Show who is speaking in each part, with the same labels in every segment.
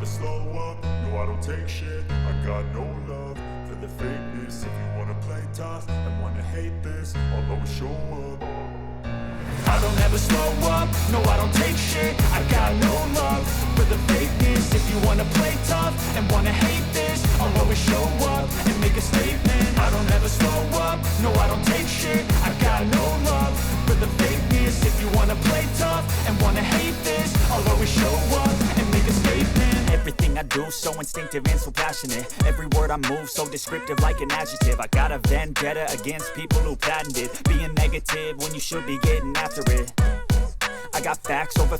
Speaker 1: slow up, no I don't take shit. I got no love for the fakeness. If you wanna play tough and wanna hate this, I'll always show up. I don't ever slow up, no I don't take shit. I got no love for the fakeness. If you wanna play tough and wanna hate this, I'll always show up and make a statement. I don't ever slow up, no I don't take shit. I got no love for the fakeness. If you wanna play tough and wanna hate this, I'll always show up and make a statement. Everything I do so instinctive and so passionate. Every word I move so descriptive like an adjective. I got a vendetta against people who patented being negative when you should be getting after it. I got facts over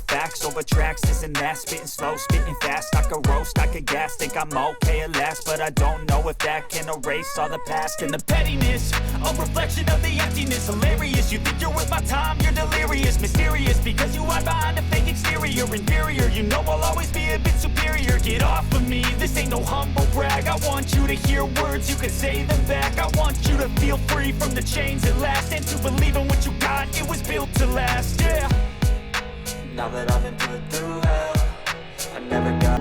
Speaker 1: tracks, this and that. Spitting slow, spitting fast. I could roast, I could gas. Think I'm okay at last, but I don't know if that can erase all the past. And the pettiness, a reflection of the emptiness. Hilarious, you think you're worth my time, you're delirious. Mysterious, because you hide behind a fake exterior. Inferior, you know I'll always be a bit superior. Get off of me, this ain't no humble brag. I want you to hear words, you can say them back. I want you to feel free from the chains at last, and to believe in what you got, it was built to last, yeah. Now that I've been put through hell, I never got.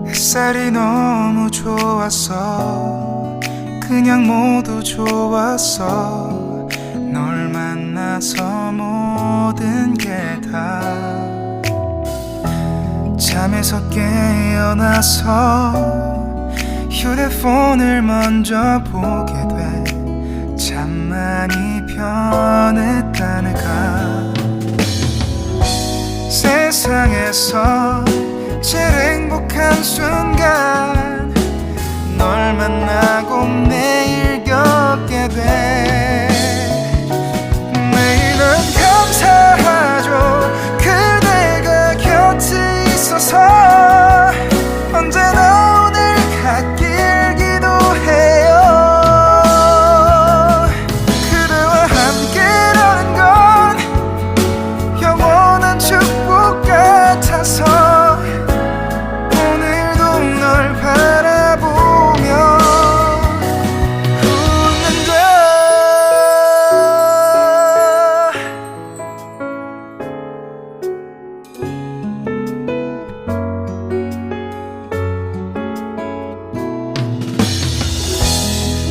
Speaker 2: 햇살이 너무 좋았어. 그냥 모두 좋았어. 널 만나서 모든 게 다 잠에서 깨어나서 휴대폰을 먼저 보게 돼. 참 많이 변했다네가. 세상에서 제일 행복한 순간 널 만나고 매일 겪게 돼. 매일은 감사하죠. 그대가 곁에 있어서 언제나 오늘 갓길 기도해요. 그대와 함께라는 건 영원한 축복 같아서 오늘도 널 바라보며 웃는다.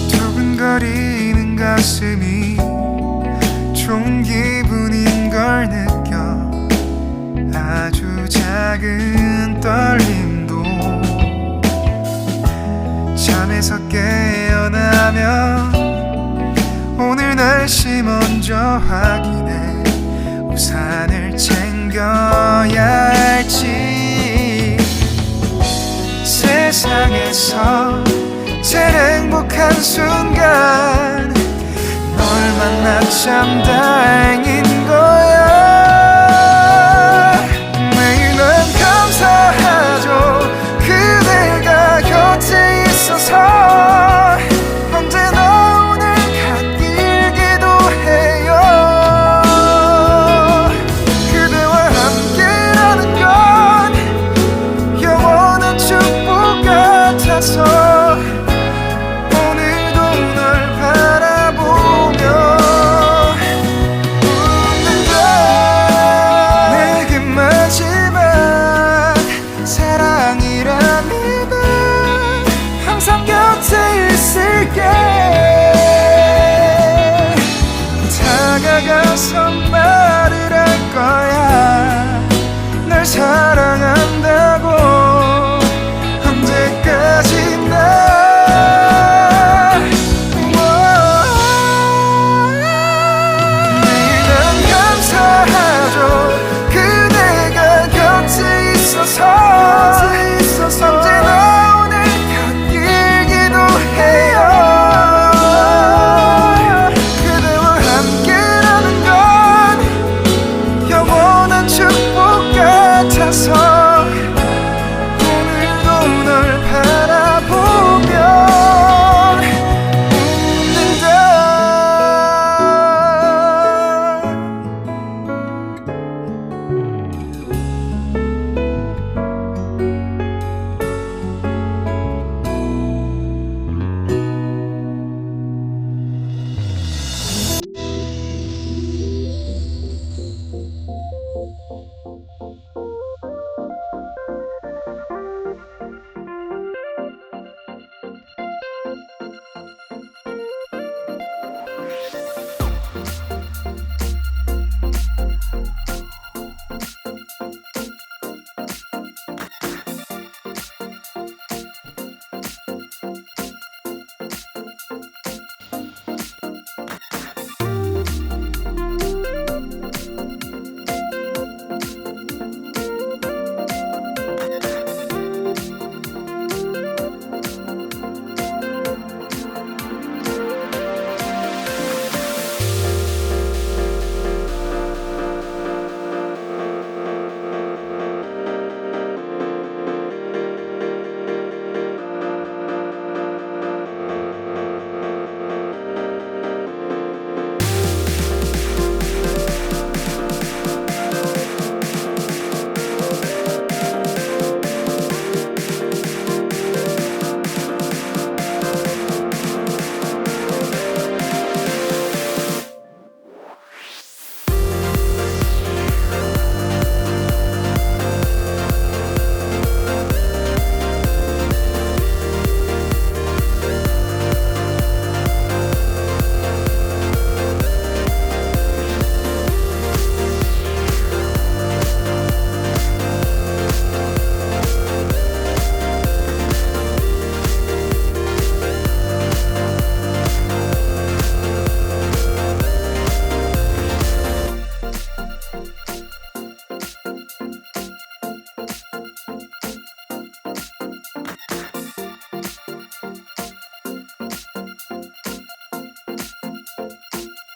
Speaker 2: 두근거리는 가슴이 좋은 기분인 걸 느껴. 아주 작은 떨림도 잠에서 깨어나면 오늘 날씨 먼저 확인해. 우산을 챙겨야 할지. 세상에서 제일 행복한 순간 널 만나 참 다행인 거야.